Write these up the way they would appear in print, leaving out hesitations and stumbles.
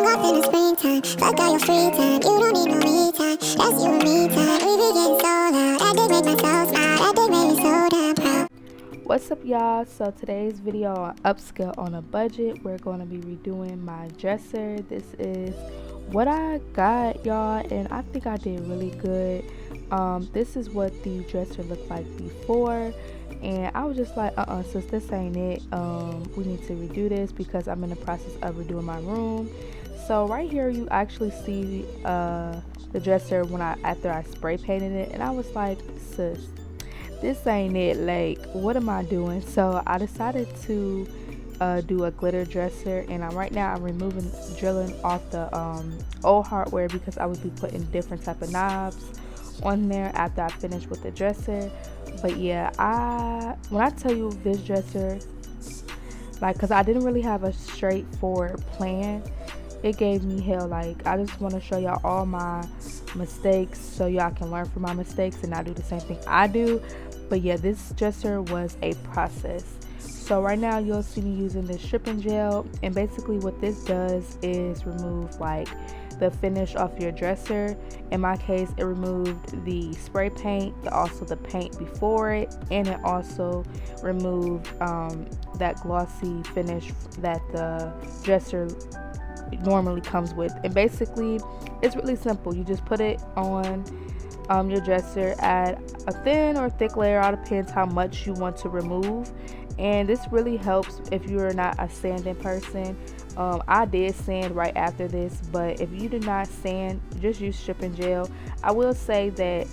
lost in the springtime. Fuck all your free time. You don't need no me time. That's you and me time. We be getting so loud. That dick make my soul smile. That dick made me so damn proud. What's up, y'all? So today's video on Upscale on a budget, we're going to be redoing my dresser. This is what I got, y'all, and I think I did really good. This is what the dresser looked like before, and I was just like, sis, this ain't it. We need to redo this because I'm in the process of redoing my room. So right here you actually see the dresser after I spray painted it, and I was like, sis, this ain't it. Like, what am I doing? So I decided to do a glitter dresser, and right now I'm drilling off the old hardware because I would be putting different type of knobs on there after I finish with the dresser. But yeah, when I tell you this dresser, like, because I didn't really have a straightforward plan, it gave me hell. Like, I just want to show y'all all my mistakes so y'all can learn from my mistakes and not do the same thing I do. But yeah, this dresser was a process. So right now you'll see me using this stripping gel, and basically what this does is remove like the finish off your dresser. In my case, it removed the spray paint, also the paint before it, and it also removed that glossy finish that the dresser normally comes with. And basically it's really simple. You just put it on your dresser, add a thin or thick layer, all depends how much you want to remove. And this really helps if you're not a sanding person. I did sand right after this, but if you do not sand, just use stripping gel. I will say that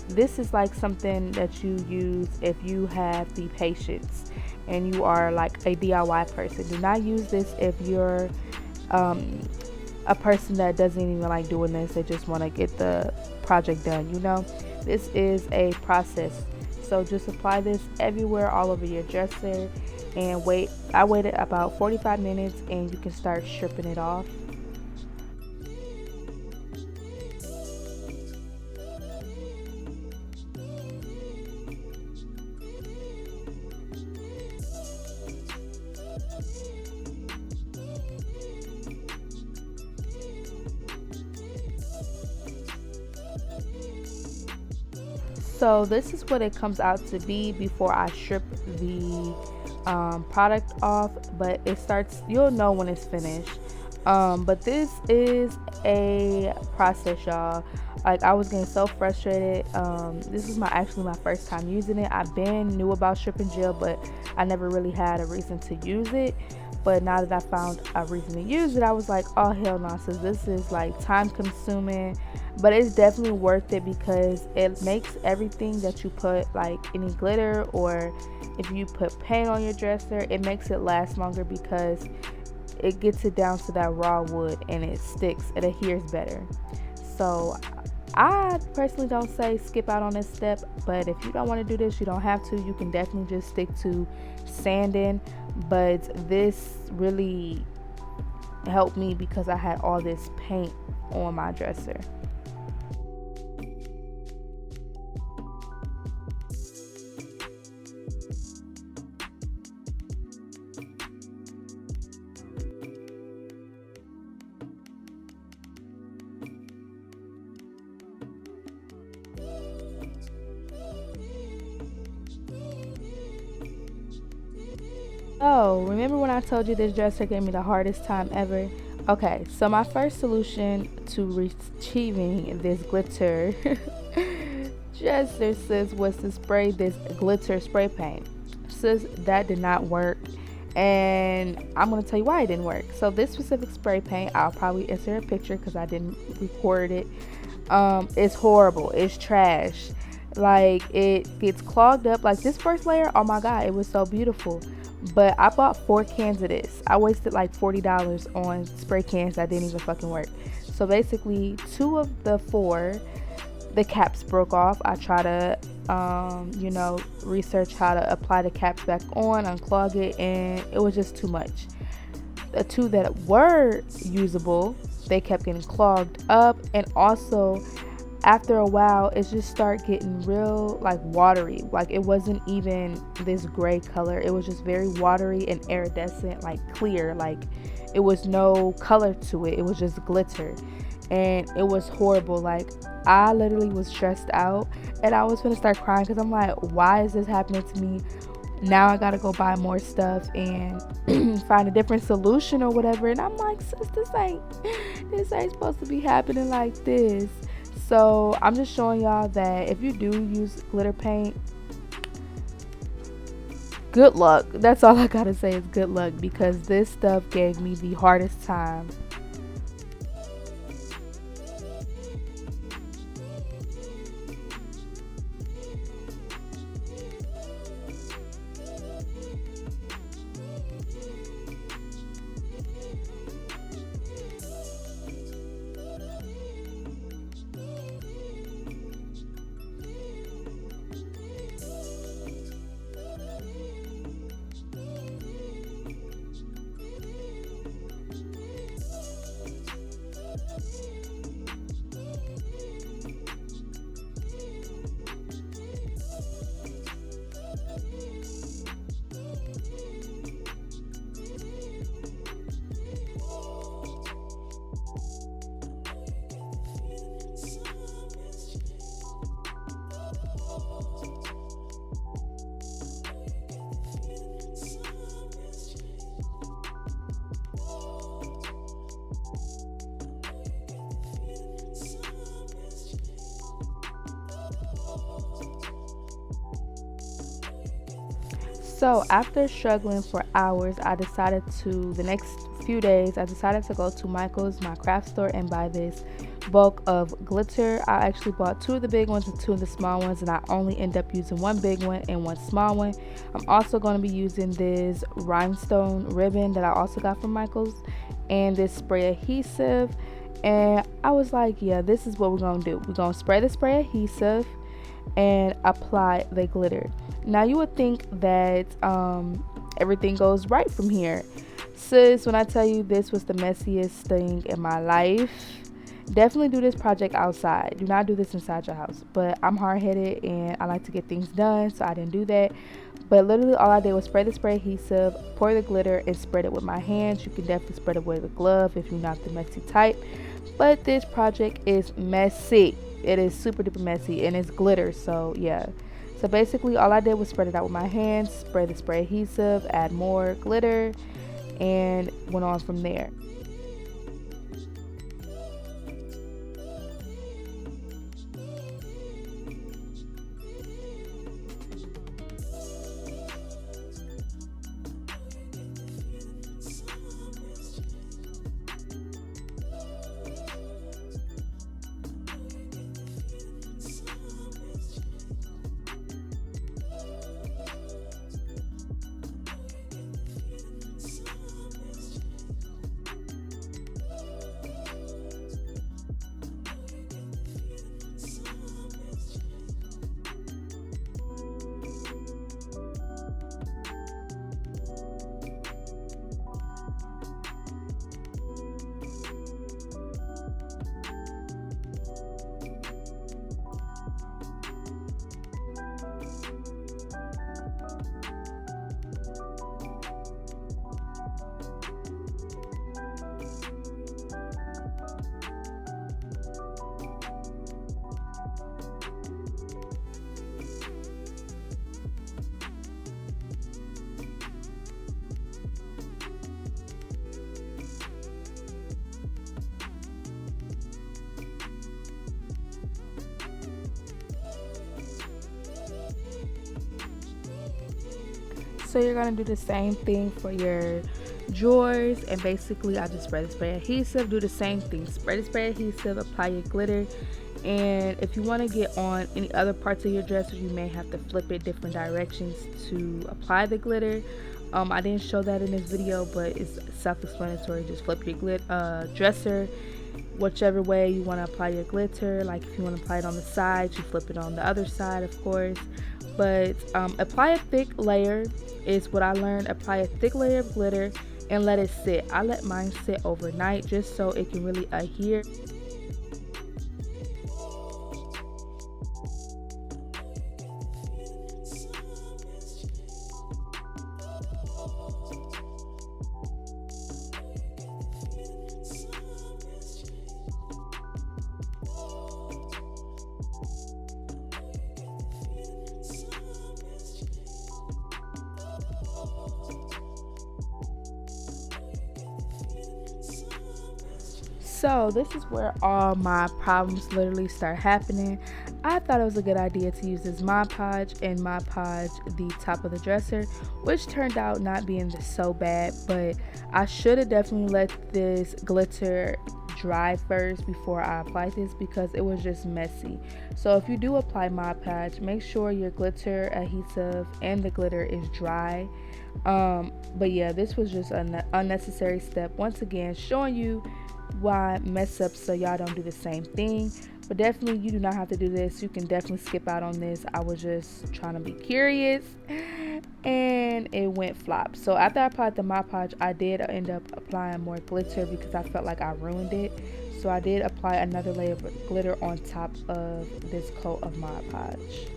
this is like something that you use if you have the patience and you are like a DIY person. Do not use this if you're a person that doesn't even like doing this. They just want to get the project done. This is a process. So just apply this everywhere, all over your dresser, and wait. I waited about 45 minutes and you can start stripping it off. So this is what it comes out to be before I strip the product off, but you'll know when it's finished. But this is a process, y'all. Like, I was getting so frustrated. This is actually my first time using it. I've been knew about stripping gel, but I never really had a reason to use it. But now that I found a reason to use it, I was like, oh hell no. So this is like time consuming, but it's definitely worth it because it makes everything that you put, like any glitter or if you put paint on your dresser, it makes it last longer because it gets it down to that raw wood and it sticks, it adheres better. So I personally don't say skip out on this step, but if you don't want to do this, you don't have to. You can definitely just stick to sanding. But this really helped me because I had all this paint on my dresser. Oh, remember when I told you this dresser gave me the hardest time ever? Okay, so my first solution to achieving this glitter dresser, sis, was to spray this glitter spray paint. Sis, that did not work, and I'm going to tell you why it didn't work. So this specific spray paint, I'll probably insert a picture because I didn't record it. It's horrible. It's trash. Like, it gets clogged up. Like, this first layer, oh my god, it was so beautiful. But I bought 4 cans of this. I wasted like $40 on spray cans that didn't even fucking work. So basically 2 of the 4, the caps broke off. I try to research how to apply the caps back on, unclog it, and it was just too much. The 2 that were usable, they kept getting clogged up, and also after a while it just started getting real like watery. Like, it wasn't even this gray color, it was just very watery and iridescent, like clear. Like, it was no color to it. It was just glitter, and it was horrible. Like, I literally was stressed out, and I was gonna start crying because I'm like, why is this happening to me? Now I gotta go buy more stuff and find a different solution or whatever. And I'm like, sis, this ain't supposed to be happening like this. So I'm just showing y'all that if you do use glitter paint, good luck. That's all I gotta say is good luck, because this stuff gave me the hardest time. So after struggling for hours, the next few days, I decided to go to Michael's, my craft store, and buy this bulk of glitter. I actually bought 2 of the big ones and 2 of the small ones, and I only end up using 1 big one and 1 small one. I'm also going to be using this rhinestone ribbon that I also got from Michael's, and this spray adhesive. And I was like, yeah, this is what we're going to do. We're going to spray the spray adhesive and apply the glitter. Now you would think that everything goes right from here. Sis, when I tell you this was the messiest thing in my life, definitely do this project outside. Do not do this inside your house. But I'm hard-headed and I like to get things done, so I didn't do that. But literally all I did was spray the spray adhesive, pour the glitter, and spread it with my hands. You can definitely spread it with a glove if you're not the messy type. But this project is messy. It is super duper messy, and it's glitter, so yeah. So basically all I did was spread it out with my hands, spray the spray adhesive, add more glitter, and went on from there. So you're going to do the same thing for your drawers, and basically I just spray the spray adhesive, do the same thing, spray the spray adhesive, apply your glitter. And if you want to get on any other parts of your dresser, you may have to flip it different directions to apply the glitter. I didn't show that in this video, but it's self-explanatory. Just flip your dresser whichever way you want to apply your glitter. Like if you want to apply it on the side, you flip it on the other side, of course. But apply a thick layer is what I learned. Apply a thick layer of glitter and let it sit. I let mine sit overnight just so it can really adhere. So So this is where all my problems literally start happening. I thought it was a good idea to use this Mod Podge and Mod Podge the top of the dresser, which turned out not being so bad, but I should have definitely let this glitter dry first before I applied this because it was just messy. So if you do apply Mod Podge, make sure your glitter adhesive and the glitter is dry. But yeah, this was just an unnecessary step, once again showing you why mess up so y'all don't do the same thing. But definitely you do not have to do this. You can definitely skip out on this. I was just trying to be curious and it went flop. So after I applied the Mod Podge, I did end up applying more glitter because I felt like I ruined it. So I did apply another layer of glitter on top of this coat of Mod Podge.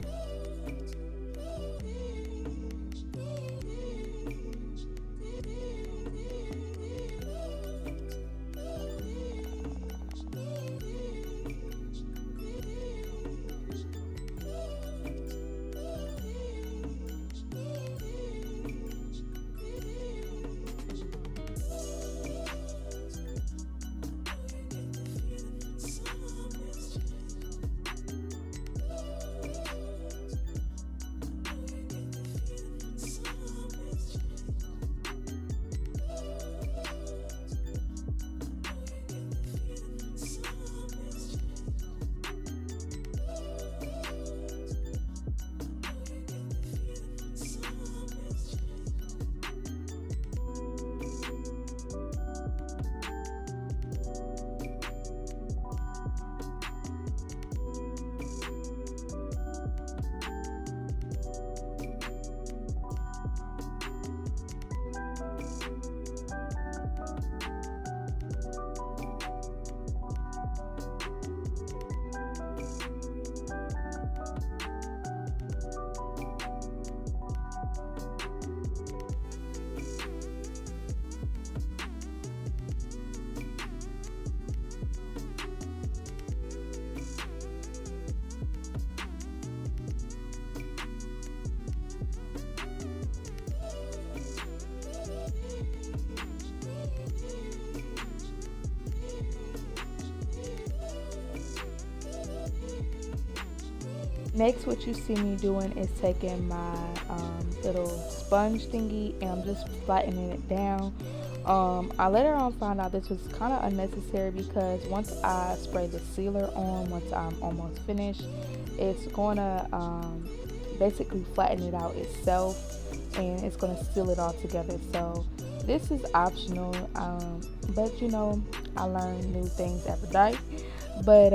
Next, what you see me doing is taking my little sponge thingy and I'm just flattening it down. I later on found out this was kind of unnecessary because once I spray the sealer on, once I'm almost finished, it's going to basically flatten it out itself and it's going to seal it all together. So this is optional, but you know, I learn new things every day. But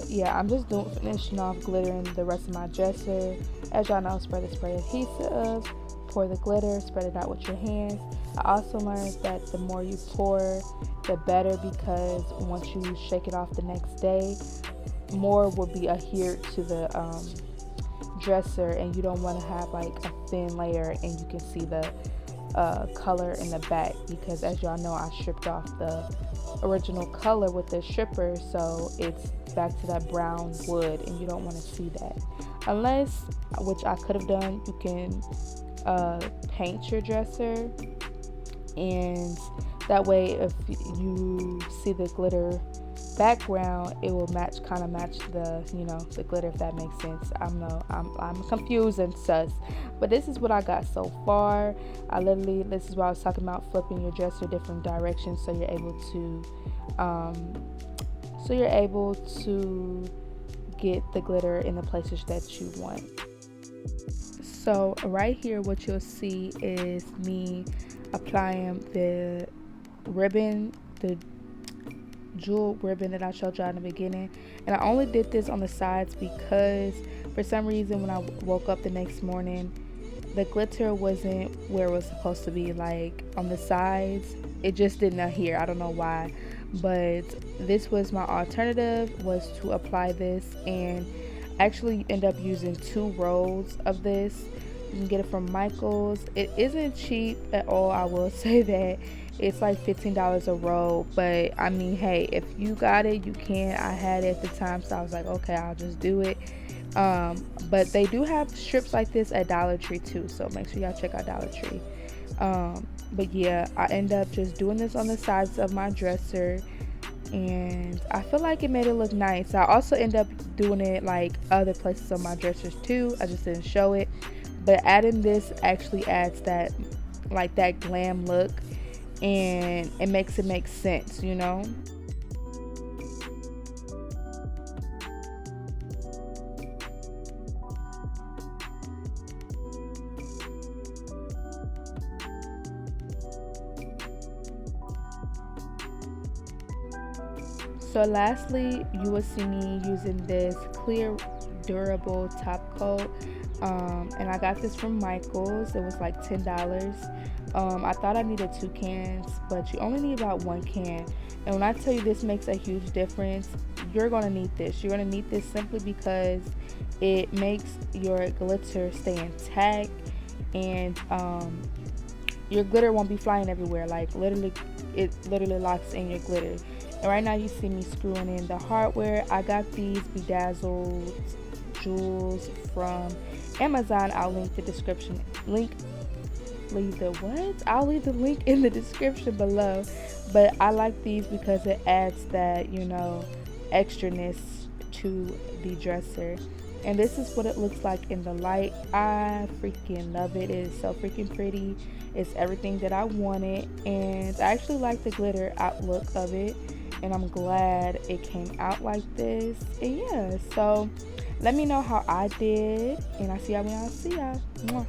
yeah, I'm just finishing off glittering the rest of my dresser. As y'all know, spray the spray adhesive, pour the glitter, spread it out with your hands. I also learned that the more you pour, the better, because once you shake it off the next day, more will be adhered to the dresser, and you don't want to have like a thin layer and you can see the color in the back, because as y'all know, I stripped off the original color with the stripper, so it's back to that brown wood and you don't want to see that, unless, which I could have done, you can paint your dresser, and that way if you see the glitter background, it will kind of match the, you know, the glitter, if that makes sense. I'm confused and sus, but this is what I got so far. This is what I was talking about, flipping your dresser different directions so you're able to get the glitter in the places that you want. So right here, what you'll see is me applying the ribbon, the jewel ribbon that I showed y'all in the beginning, and I only did this on the sides because for some reason when I woke up the next morning, the glitter wasn't where it was supposed to be, like on the sides. It just didn't adhere. I don't know why, but this was my alternative, was to apply this, and actually end up using 2 rolls of this. You can get it from Michael's. It isn't cheap at all, I will say that. It's like $15 a roll, but I mean, hey, if you got it, you can. I had it at the time, so I was like, okay, I'll just do it. But they do have strips like this at Dollar Tree too, so make sure y'all check out Dollar Tree. But yeah, I end up just doing this on the sides of my dresser, and I feel like it made it look nice. I also end up doing it like other places on my dressers too. I just didn't show it, but adding this actually adds that like that glam look, and it makes it make sense, you know. So lastly, you will see me using this clear durable top coat, and I got this from Michael's. It was like $10. I thought I needed 2 cans, but you only need about 1 can. And when I tell you this makes a huge difference, you're gonna need this. You're gonna need this simply because it makes your glitter stay intact, and your glitter won't be flying everywhere. Like literally, it literally locks in your glitter. And right now you see me screwing in the hardware. I got these bedazzled jewels from Amazon. I'll leave the link in the description below. But I like these because it adds that, you know, extraness to the dresser. And this is what it looks like in the light. I freaking love it. It is so freaking pretty. It's everything that I wanted, and I actually like the glitter outlook of it, and I'm glad it came out like this. And yeah, so let me know how I did, and I'll see y'all when I see y'all. Mwah.